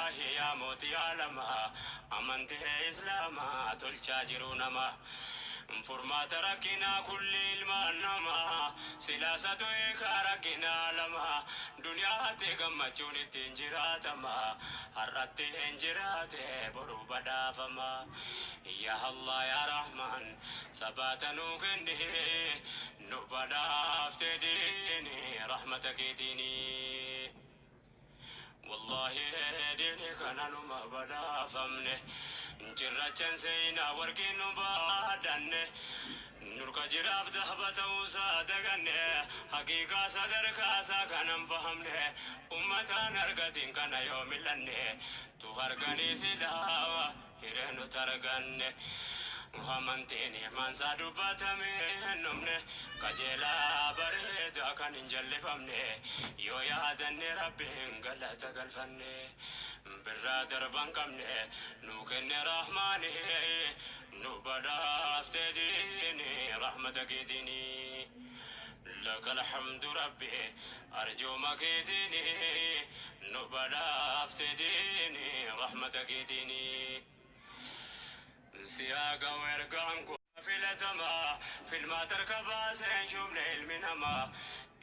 الله يا موتي عالما أمنته إسلاما تلشاجر نما فرما تركنا كل المنما سلاسة كاركنا لما دنيا تغمچون تنجرات ما حرت تنجرات بروب دافما يا الله يا رحمن ثبات نوكني نبدا افتديني رحمتك ديني والله ديني كان نما بدا فمنه جرّچن سينا وركين بادن نورك جراف ذهبت وصادقن حقيقة صدر كاسا كانم فهمنه أمتا نرغتين كان يوم لن تهرغني سلاوة هرين ترغن ومنتيني من صدبت من نمنه كجلا بريد أكن انجل فمنه يو يادن ربهم غلط قلفنه برا دربان كمنه نوكن رحمانه نوبدا افتديني رحمتك ديني لك الحمد ربي أرجو مكيديني نوبدا افتديني رحمتك ديني سياقا ويرقانكو في الاتما في الماتر كباسين شوم للمنما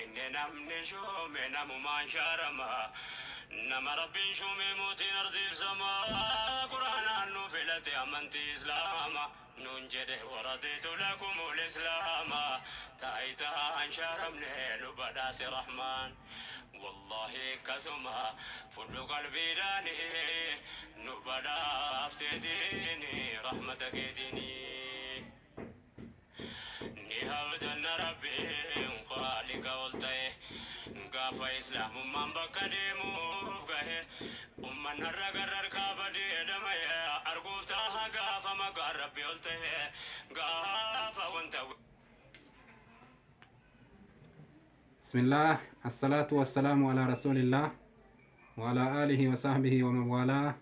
إننا من شوم نمو ما شارما نما ربي شومي موتي نرزيف سما قرآن أنو في الاتي أمنتي إسلاما ننجده ورضيت لكم الإسلام تايتا أنشارمني نبداس رحمن والله كسما فل قلبي داني نبدا افتديني رحمتك ديني نهودن ربي خالق قولتي قافا إسلام من بكديمو فقه أمن الرقر كابدي دمي أرقوفتها قافا مقار ربي قولتي قافا وانت بسم الله الصلاة والسلام على رسول الله وعلى آله وصحبه ومن والاه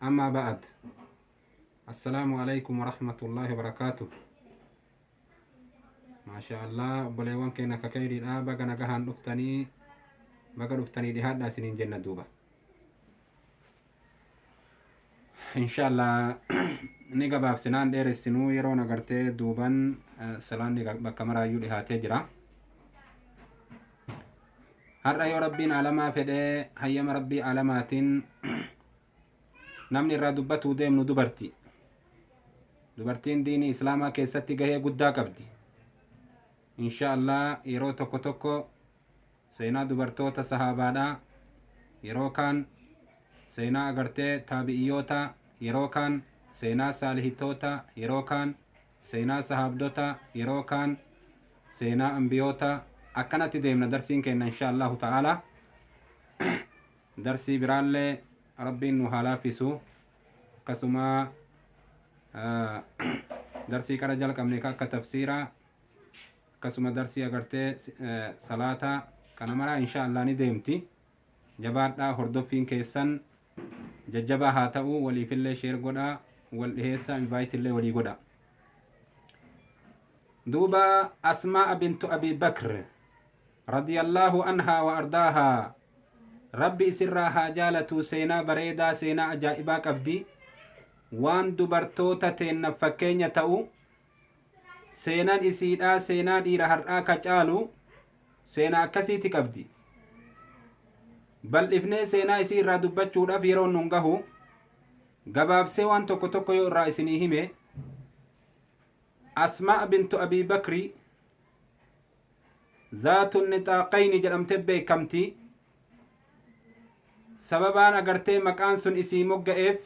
أما بعد السلام عليكم ورحمة الله وبركاته ما شاء الله بليوان كينا ككيري بقى نقهان دفتني لهذا سنين جنة دوبة إن شاء الله نقباب سنان دير السنو يرون أغرتي دوبان سلان بكاميرا يولي هاتي جرا هر يا ربين علما فدي هيام ربي علامات نمني را دبتو ديم دبرتين ديني إسلاما كيستي قهي قدا قبدي إن شاء الله يرو توكو سينا دبرتوتا صحابانا يرو كان سينا أغرتي تابعيوتا يرو كان سينا صالحيتوتا يرو كان سينا صحابدوتا يرو كان سينا أنبيوتا أكنت ديمنا درسين كينا إن شاء الله تعالى درسي برالي ربي نهالا فيسو كسما درسي كرجال كمنيكا كتفسيرا كسما درسي أغرتي صلاة كنمرا إن شاء الله نديمتي جبارنا هردوفين كيسان ججبا هاتاو ولي في اللي شير قدا والإهيسا مبايت اللي ولي قدا دوبا أسماء بنت أبي بكر رضي الله عنها وأرضاها ربي سرها جالتو سينا بريدا سينا أجائبا قبدي وان دبرتوتا تين فكين تاو سينا إسيدا سينا دير هرآ كجالو سينا كسيتي قبدي بل إفني سينا إسير را دبتشو دا فيرون ننغهو قباب سيوان توكو توكو يو رئيسني همي أسماء بنت أبي بكر ذات النطاقين جرمت بكمتي سببان أغرتي مكان سن إسي مقئف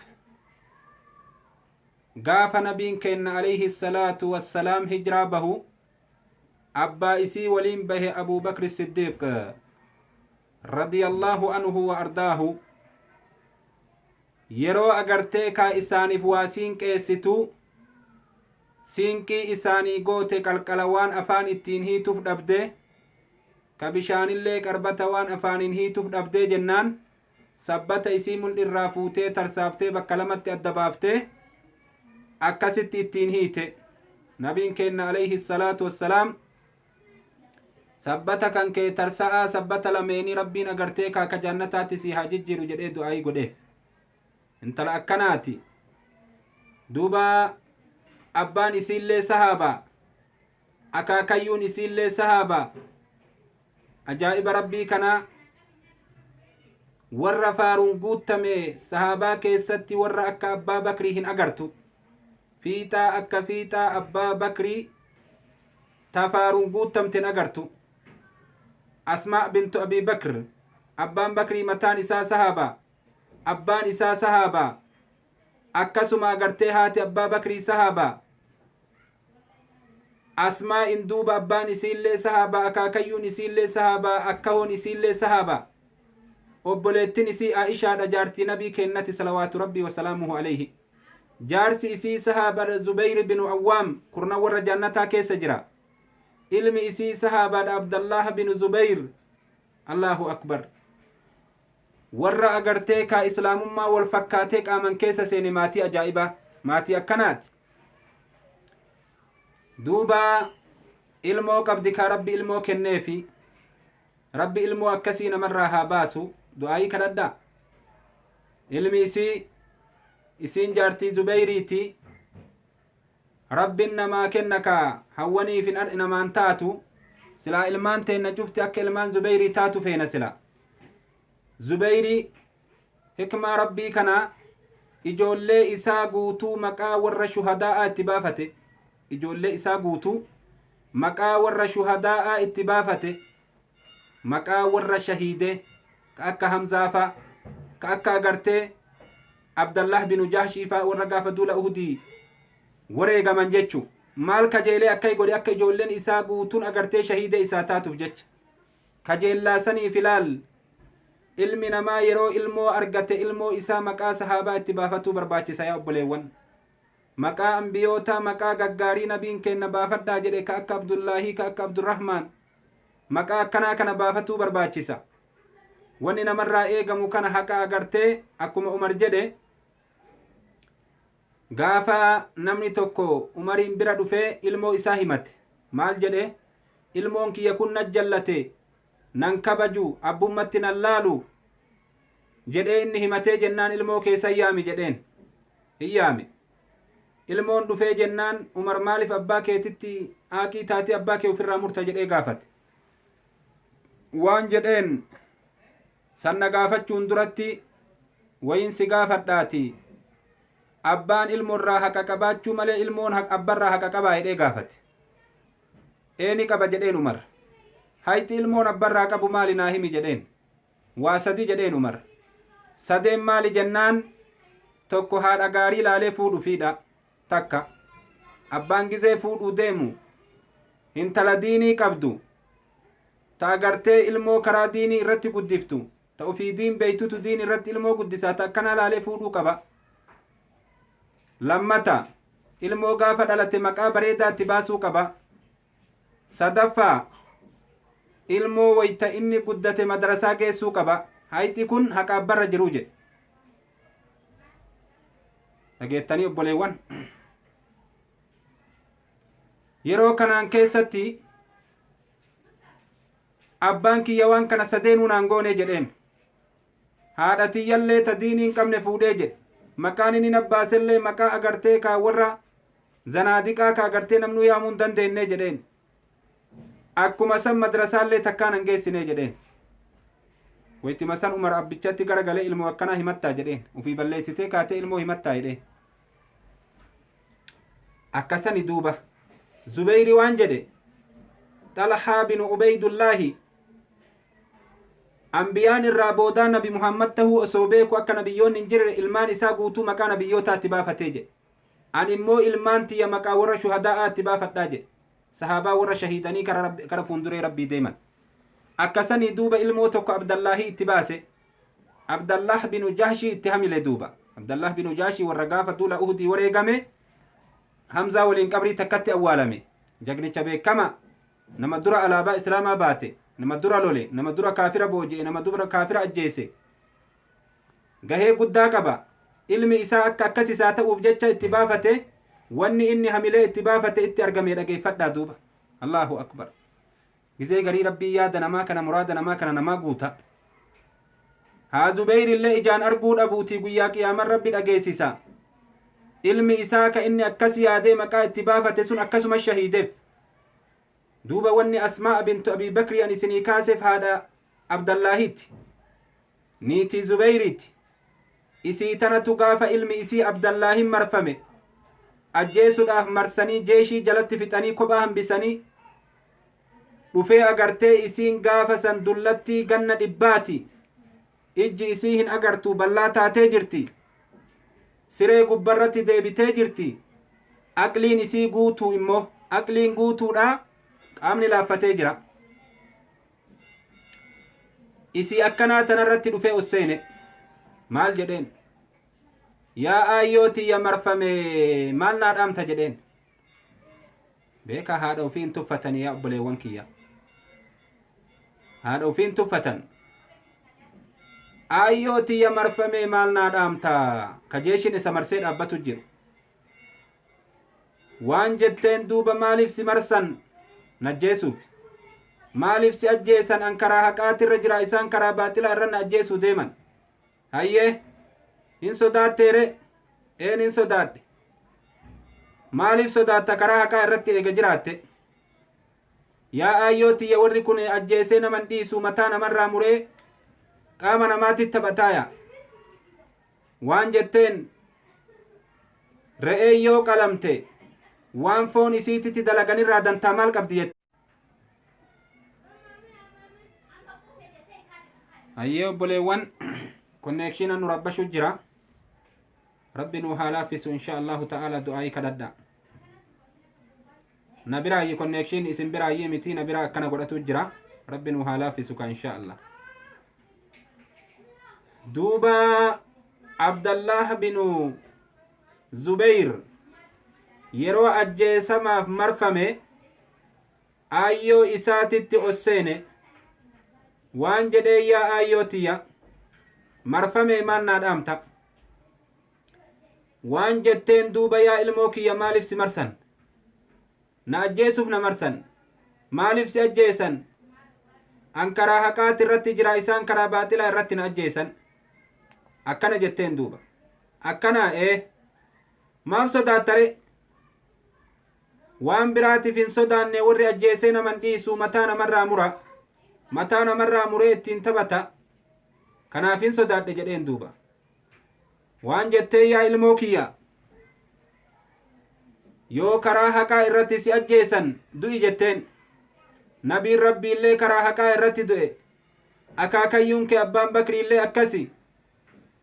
قاف نبين كن عليه الصلاة والسلام هجرابه أبا إسي ولين به أبو بكر الصديق رضي الله عنه وأرضاه يرو أغرتي كا إساني فواسين كيستو سينكي إساني قوتي كالكالوان أفان التين هي تفدبده كبشان اللي كربتوان أفان هي تفدبده جنان سبت إسيم الإرافوتي ترسابتي بكلمت الدبابتي أكست التين هيتي نبين كينا عليه الصلاة والسلام سبت كان كي ترساء سبت لميني ربين أغرتي كاك جنتاتي سيها ججر جده دعاي قده intala akkanaati duuba abbaan isiillee sahaaba akaakayyuun isiillee sahaaba ajaa'iba rabbii kana warra faaruun guutame sahaabaa keessatti warra akka abbaa bakrii hin agartu fiixaa akka fiixaa abbaa bakrii tafaaruun guutamten agartu asmaa bintu abii bakr abbaan bakrii mataan isaa sahaaba abbaan isaa sahaaba akkasuma agartee haati abbaa bakrii sahaaba asmaa in duuba abbaan isiillee sahaaba akaakayyuun isiillee sahaaba akkahoon isiillee sahaaba obboleettin isii aishaadha jaartii nabii kennati salawaatu rabbii wasalaamuhu alayhi jaarsi isii sahaaba zubayr binu awwaam kurna warra jannataa keessa jira ilmi isii sahabaadha abdallah binu zubayr allahu akbar warra agartee kaa islaamummaa wal fakkaatee qaaman keessa seene maatii ajaa'iba maatii akkanaati duuba ilmoo qabdi kaa rabbi ilmoo kenneefi rabbi ilmoo akkasii namarraa haa baasu du'aayii kadhadha ilmi isiin jaartii zubayriiti rabbin namaa kenna kaa hawwaniif namaan taatu silaa ilmaan teenna cufti akka ilmaan zubayrii taatu feena sila zubayrii hikmaa rabbii kana ijoollee isaa guutuu maqaa warra shuhadaa'aa itti baafate ijoollee isaa guutuu maqaa warra shuhadaa'aa itti baafate maqaa warra shahiide ka akka hamzaafa ka akka agartee abdallah binu jahshiifaa warra gaafa duula uhudii wareegaman jechu maal kajeelee akkay godhe akka ijoolleen isaa guutuun agartee shahiide isaa taatuuf jecha kajeellaasaniif ilaal ilmi namaa yeroo ilmoo argate ilmoo isaa maqaa sahaabaa itti baafatuu barbaachisa yaa obboleewwan maqaa ambiyootaa maqaa gaggaarii nabiin kenna baafadhaa jedhe ka akka abdullaahii ka akka abdurrahmaan maqaa akkanaa kana baafatuu barbaachisa wanni namarraa eegamu kana haqa agartee akkuma umar jedhe gaafa namni tokko umariin bira dhufee ilmoo isaa himate maal jedhe ilmoon kiyya kun na jallate nan kabaju abbummatti nan laalu jedhee inni himatee jennaan ilmoo keessa yaami jedheen hiyyaame ilmoon dhufee jennaan umar maaliif abbaa keetitti aaqii taati abbaa kee ofirraa murta jedhee gaafate waan jedheen sanna gaafachuun duratti wayinsi gaafadhaati abbaan ilmoorraa haqa qabaachuu malee ilmoon abbarraa haqa qabaa jedhee gaafate eeni qaba jedheen umar hayti ilmoon abbarraa qabu maali naa himi jedheen waa sadi jedheen umar sadeen maali jennaan tokko haadha gaarii laalee fuudhu fiidha takka abbaan gizee fuudhuu deemu intala diinii qabdu ta agartee ilmoo karaa diinii irratti guddiftu ta ufii diin beeytutu diin irratti ilmoo guddisaa ta akkana laalee fuudhuu qaba lammata ilmoo gaafa dhalate maqaa bareedaatti baasuu qaba sadaffaa ilmoo wayta inni guddate madrasaa geessuu qaba hayti kun haqa abbarra jiruu jedhe dhageettanii obboleewwan yeroo kanaan keessatti abbaan kiyya waan kana sadeenuu naan goone jedheen haadhatiyyallee ta diinii hin qabne fuudhee jedhe maqaan inni nabbaasellee maqaa agartee kaa warra zanaadiqaa ka agartee namnuu yaamuu hin dandeenye jedheen akkuma san madrasaallee takkaan hin geessine jedheen waytima san umar abbichatti garagalee ilmoo akkanaa himattaa jedheen ufii balleessitee kaatee ilmoo himattaa jedheen akkasani duuba zubeyri waan jedhe xalhaa binu ubeydullaahi ambiyaan irraa boodaa nabi muhammad tahuu osoo beeku akka nabiyyoonni hin jirre ilmaan isaa guutuu maqaa nabiyyootaatti baafatee jedhe an immoo ilmaan tiyya maqaa warra shuhadaa'aatti baafadhaa jedhe sahaabaa warra shahiidanii kara fuunduree rabbii deeman akkasanii duuba ilmoo tokko abdallaahii itti baase abdallah binu jahshii itti hamile duuba abdallah binu jahshii warra gaafa duula uhudii wareegame hamzaa waliin qabrii takkatti awwaalame jagnicha beekama nama dura alaabaa islaamaa baate nama dura lole nama dura kaafira booji'e nama dura kaafira ajjeese gahee guddaa qaba ilmi isaa akka akkas isaa ta'uuf jecha itti baafate wanni inni hamilee itti baafate itti argame dhageeffadhaa duuba allahu akbar gizee garii rabbii yaada namaa kana muraada namaa kana namaa guuta haa Zubeyrillee ijaan arguu dhabuutii guyyaa qiyaaman rabbi dhageessisa ilmi isaa ka inni akkas yaadee maqaa itti baafate sun akkasuma shahiideef duuba wanni Asmaa bintu Abii Bakri an isinii kaaseef haadha Abdallaahiti niitii Zubeyriiti isii tanatu gaafa ilmi isii Abdallaahin marfame ajjeesuudhaaf marsanii jeeshii jalatti fixanii kophaa hambisanii dhufee agartee isiin gaafa san dullattii ganna dhibbaati ijji isii hin agartu ballaa taatee jirti siree gubbarratti deebitee jirti aqliin isii guutuu immoo aqliin guutuudha qaamni laaffatee jira isii akkanaa tanarratti dhufee usseene maal jedheen yaa aayyooti ya marfame maal naa dhaamta jedheen beeka haadha ufiin tuffatanii yaa obboleewwan kiyya haadha ufiin tuffatan aayyooti ya marfame maal naa dhaamta kajeeshin isa marsee dhaabbatu jiru waan jetteen duuba maaliif si marsan najjeesuuf maaliif si ajjeesan an karaa haqaatirra jira isaan karaa baaxila irra na ajjeesuu deeman hayyee hin sodaatteere een hin sodaadhe maaliif sodaatta karaa haqaa irratti eega jiraatte yaa aayyootiyya warri kun ajjeesee naman dhiisuu mataa namarraa muree qaama namaatitti taphataaya waan jetteen re'ee yoo qalamte waan foon isiititti dalaganirraa dantaa maal qabdi jette hayyee obboleewwan konneekshina nu rabbashu jira rabbi nu haa laaffisu insha allahu ta'ala du'aa'ii kadhadha na biraayyi konneekshin isin biraayyi miti na biraa akkana godhatu jira rabbi nu haa laaffisu ka insha allah duuba Abdallah binu Zubeyr yeroo ajjeesamaaf marfame aayyoo isaatitti osseene waan jedhee yaa aayyootiya marfame maan naa dhaamta waan jetteen duuba yaa ilmoo kiyya maaliif si marsan na ajjeesuuf na marsan maaliif si ajjeesan an karaa haqaati irratti jira isaan karaa baaxila irratti na ajjeesan akkana jetteen duuba akkana maaf sodaattare waan biraatiif hin sodaanne warri ajjeesee naman dhiisuu mataa namarraa muree ittiin taphata kanaaf hin sodaadhe jedheen duuba waan jettee yaa ilmoo kiyya yoo karaa haqaa irratti si ajjeesan du'i jetteen nabiin rabbiillee karaa haqaa irratti du'e akaakayyuun kee abbaan bakriillee akkasi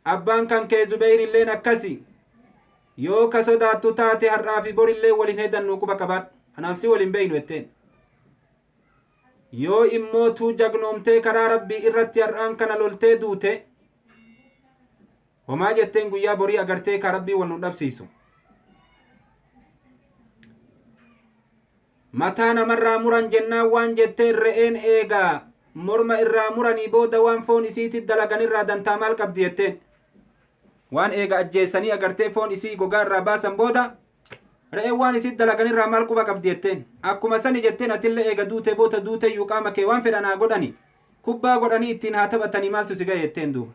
abbaan kan kee Zubeyrilleen akkasi yoo ka sodaattu taate har'aa fi borillee walin hedannuu quba qabaadha anaaf si walin beeynu jetteen yoo immootuu jagnoomtee karaa rabbii irratti har'aan kana loltee duute homaa jetteen guyyaa borii agartee ka rabbii wal nu dhabsiisu mataa namarraa muran jennaan waan jetteen re'een eegaa morma irraa muranii booda waan foon isiitti dalaganirraa dantaa maal qabdi jetteen waan eega ajjeessanii agartee foon isii gogaa irraa baasan booda re'een waan isiitti dalaganirraa maal quba qabdi jetteen akkuma sani jetteen atillee eega duutee boota duutee iyyuu qaama kee waan fedhanaa godhani kubbaa godhanii ittiin haa taphatanii maaltu si gahe jetteen duuba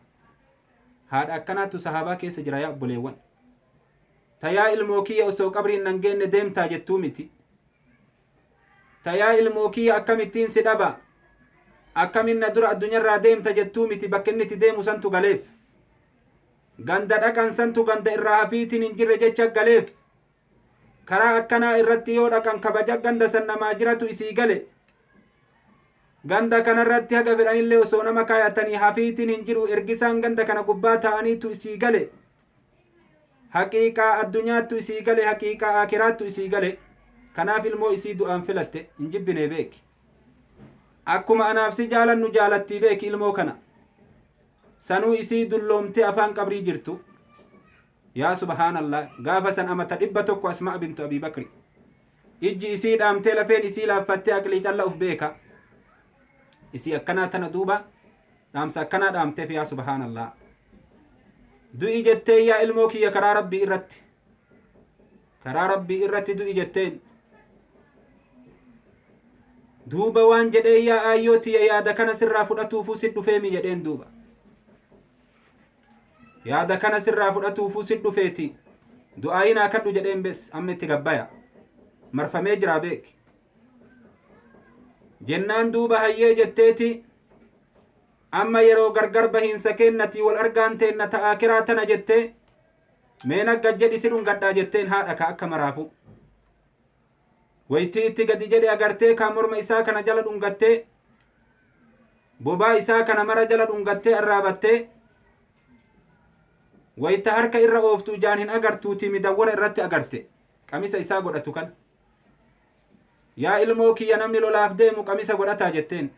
haadha akkanaattu sahaabaa keessa jira yaa obboleewwan tayaa ilmoo kiyya osoo qabriin nan geenne deemtaa jettuu miti tayaa ilmoo kiyya akkamittiin si dhaba akkaminna dura addunyaarraa deemta jettuu miti bakka inni itti deemu santu galeef ganda dhaqan santu ganda irraa hafiitiin hin jirre jecha galeef karaa akkanaa irratti yoo dhaqan kabaja ganda san namaa jiratu isii gale ganda kanarratti haga fedhanillee osoo nama kaayatanii hafiitiin hin jiru ergisaan ganda kana gubbaa ta'aniitu isii gale haqiiqaa addunyaattu isii gale haqiiqaa akiraattu isii gale kanaaf ilmoo isii du'aan filatte hin jibbine beeki akkuma anaaf si jaalannu jaalattii beeki ilmoo kana sanuu isii dulloomte afaan qabrii jirtu yaa subhaanallah gaafa san amata 100 Asmaa bintu Abii Bakri ijji isii dhaamtee lafeen isii laaffattee aqlii calla uf beeka isii akkanaa tana duuba dhaamsa akkanaa dhaamteef yaa subhaanallah du'i jettee yaa ilmoo kiyya karaa rabbii irratti du'i jetteen duuba waan jedhee yaa aayyoo tiyya yaada kana sirraa fudhatuufuu si dhufeemi jedheen duuba yaada kana sirraa fudhatuufuu sit dhufeeti du'aayin haa kadhu jedheen bes amma itti gabbaya marfamee jiraa beek jennaan duuba hayyee jetteeti amma yeroo gargar bahiinsa keennatii wal argaan teenna ta'aa kiraa tana jettee mee nagga jedhi si dhungadhaa jetteen haadha ka akka maraafu waytii itti gadi jedhe agartee kaa morma isaa kana jala dhungattee bobaa isaa kana mara jala dhungattee arraabattee wayta harka irra ooftu ijaan hin agartuuti midawwara irratti agarte qamisa isaa godhatu kana yaa ilmoo kiyya namni lolaaf deemu qamisa godhataa jetteen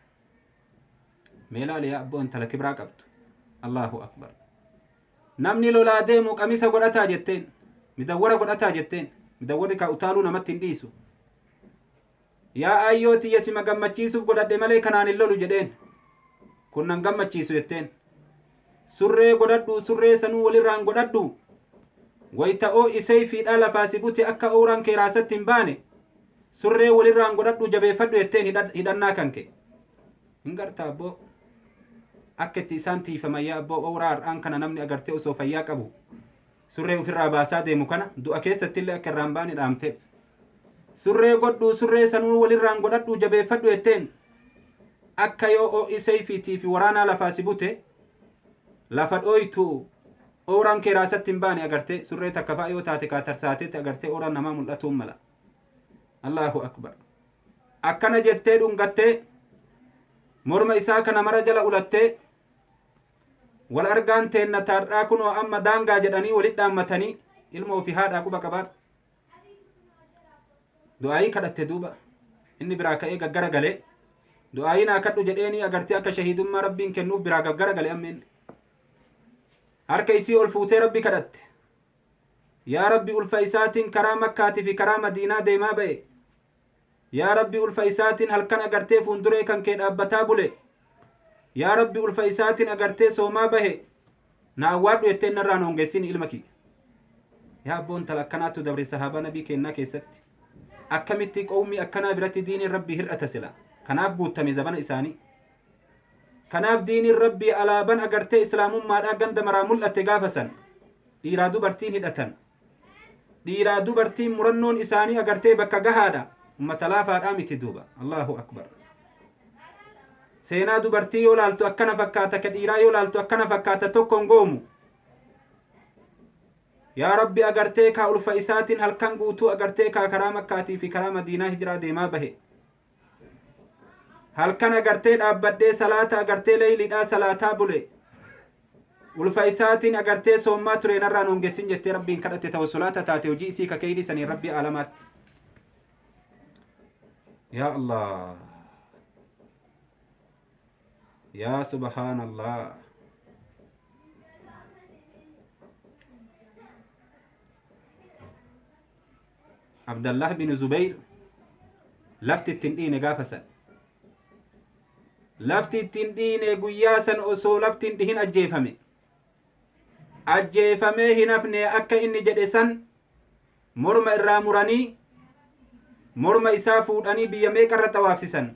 meelaale yaa abboo intala kibraa qabdu allahu akbar namni lolaa deemu qamisa godhataa jetteen midawwara godhataa jetteen midawwarri kaa utaaluu namatti hin dhiisu yaa ayyoo tiyya sima gammachiisuuf godhadhe malee kanaan hin lolu jedheen kun nan gammachiisu jetteen surree godhadhu surree sanuu walirraan godhadhu wayta oo isee fiidhaa lafaa si bute akka ooraan kee raasatti hin baane surree walirraan godhadhu jabeeffadhu jetteen hidhannaa kan kee hin gartaa abboo akka itti isaan tiifaman yaa abboo ooraa har'aan kana namni agartee osoo fayyaa qabu surree ofirraa baasaa deemu kana du'a keessatti illee akka irraan baane dhaamteef surree godhu surree sanuu walirraan godhadhu jabeeffadhu jetteen akka yoo isee fiitii fi waraanaa lafaa si bute lafa dhooytu ooraan kee raasatti hin baane agartee surree takka fa'a yoo taate kaa tarsaatetti agartee ooraan namaa mul'atuun mala allahu akbar akkana jettee dhungattee morma isaa kana mara jala ulattee wal argaan teenna taardhaa kunoo amma daangaa jedhanii walit dhaammatanii ilmoo fi haadhaa quba qabaat du'aayii kadhatte duuba inni biraa ka'ee gaggara galee du'aayiin haa kadhu jedheeni agartee akka shahiidummaa rabbiin kennuuf biraa gaggara galee ammeen harka isii ol fuutee rabbi kadhatte yaa rabbi ulfa isaatiin karaa makkaatii fi karaa madiinaa deemaa ba'e yaa rabbi ulfa isaatiin halkan agartee fuunduree kan kee dhaabbataa bule yaa rabbi ulfa isaatiin agartee soomaa bahe na awwaadhu jettee narraan hongeessin ilma kiyya yaa abboon tala akkanaattu dabre sahaabaa nabii kennaa keessatti akkamitti qawmii akkanaa biratti diiniin rabbii hir'ata sila kanaaf guutame zabana isaanii kanaaf diiniin rabbii alaaban agartee islaamummaadhaa ganda maraa mul'atte gaafa san dhiiraa dubartiin hidhatan dhiiraa dubartiin murannoon isaanii agartee bakka gahaadha ummata laafaadhaa miti duuba allahu akbar seenaa dubartii yoo laaltu akkana fakkaata ka dhiiraa yoo laaltu akkana fakkaata tokkon goomu yaa rabbi agartee kaa ulfa isaatiin halkan guutuu agartee kaa karaa makkaatii fi karaa madiinaa hijiraa deemaa bahe halkan agartee dhaabbadhee salaata agartee leeyliidhaa salaataa bule ulfa isaatiin agartee soommaa ture narraan hongessin jettee rabbiin kadhatte tawassulaata taate hojii isii ka keeydi sanii rabbii aalamaatti yaa allah yaa subhaanallah abdallah bin zubayr lafti ittiin dhiine gaafa san lafti ittiin dhiine guyyaa san osoo lafti hin dhihin ajjeefamee hin hafne akka inni jedhe san morma irraa muranii morma isaa fuudhanii biyya meeqarra xawaafsisan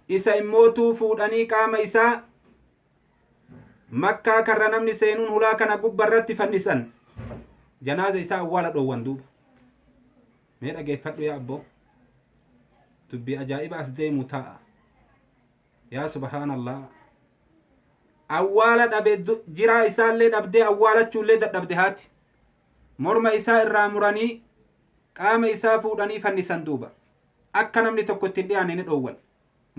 isa immootuu fuudhanii qaama isaa makkaa karra namni seenuun hulaa kana gubbarratti fannisan janaaza isaa awwaala dhoowwan duuba mee dhageeffadhu yaa abboo dubbii ajaa'iba as deemu ta'a yaa subhaanallah awwaala dhabe jiraa isaallee dhabdee awwaalachuullee dadhabde haati morma isaa irraa muranii qaama isaa fuudhanii fannisan duuba akka namni tokko ittiin dhiyaanne ni dhoowwan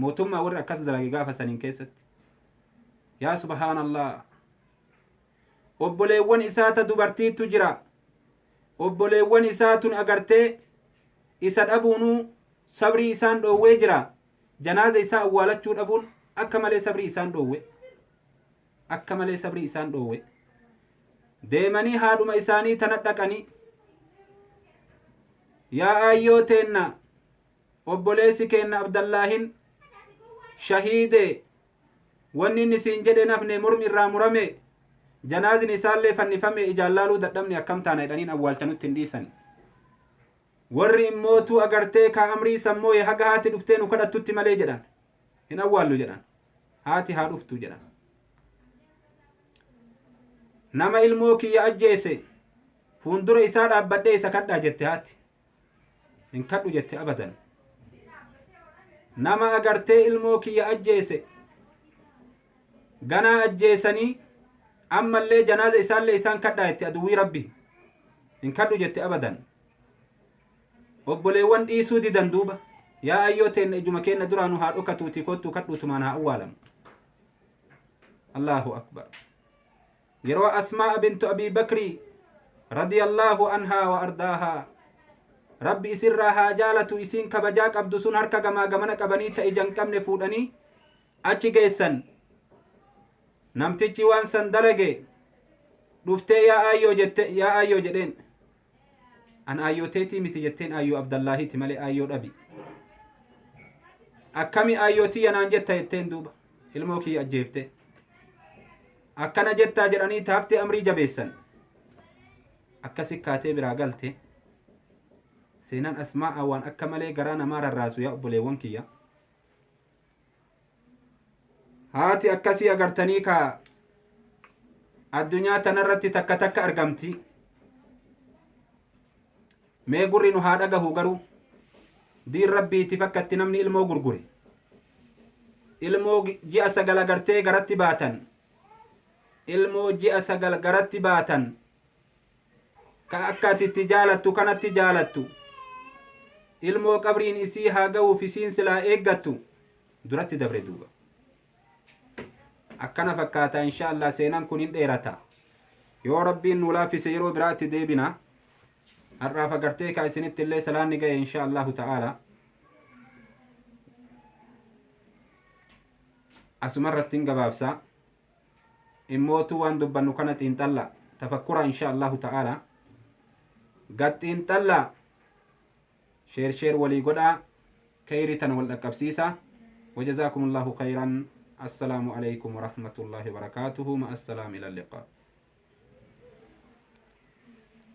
mootummaa warri akkas dalage gaafa saniin keessatti yaa subhaanallah obboleewwan isaata dubartiitu jira obboleewwan isaatun agartee isa dhabuunuu sabrii isaan dhoowwee jira janaaza isaa awwaalachuu dhabuun akka malee sabrii isaan dhoowwe deemanii haadhuma isaanii tana dhaqanii yaa aayyoo teenna obboleessi keenna abdallaahin shahiide wanni inni siin jedhe nafne mormi irraa murame janaazin isaallee fannifame ijaallaaluu dadhabne akkam taana jedhaniin awwaalchanutti hin dhiisani warri immootuu agartee ka amrii sammooye haga haati dhuftee nu kadhattutti malee jedhan hin awwaallu jedhan haati haa dhuftu jedhan nama ilmoo kiyya ajjeese fuundura isaa dhaabbadhee isa kadhaa jette haati hin kadhu jette abadan nama agartee ilmoo kiyya ajjeese ganaa ajjeesanii ammallee janaaza isaallee isaan kadhaa jette aduwwii rabbi hin kadhu jette abadan obboleewwan dhiisuu didan duuba yaa ayyooteen ijuma keenna duraanu haa dhokatuuti kottuu kadhuutumaan haa awwaalamu allahu akbar yeroo asmaa bintu abii bakrii radiyallaahu anhaa wa ardaahaa rabbi isirraa haa jaalatu isiin kabajaa qabdu sun harka gamaa gamana qabanii ta ija qabne fuudhanii achi geessan namtichi waan san dalage dhuftee yaa ayyoo jedheen an ayyooteetii miti jetteen ayyoo abdallaahiti malee ayyoo dhabi akkami ayyootii yanaan jetta jetteen duuba ilmoo kiyya ajjeefte akkana jettaa jedhanii taafte amrii jabeessan akkasi kaatee biraa galte seenan asmaa'a waan akka malee garaa namaa rarraasu yaa obboleewwan kiyya haati akkasii agartanii kaa addunyaa tanarratti takka takka argamti mee gurri nu haa dhagahu garuu diin rabbiiti fakkatti namni ilmoo gurgure ilmoo ji'a 9 agartee garatti baatan ilmoo ji'a 9 garatti baatan ka akka atitti jaalattu kanatti jaalattu ilmoo qabriin isii haa ga'uuf isiin silaa eeggattu duratti dabre duuba akkana fakkaata inshaAllah seenaan kun hin dheerata yoo rabbiin nu laaffise yeroo biraatti deebina har'aaf agartee kaa isinitti illee salaanni ga'e inshaAllahu ta'ala asumarratti hin gabaabsa immootu waan dubbannu kana xiinxalla tafakkura inshaAllahu ta'ala gad xiinxalla sheer walii godhaa kayrii tan wal dhaqqabsiisa wajazaakumullahu khayran السلام عليكم ورحمة الله وبركاته مع السلام إلى اللقاء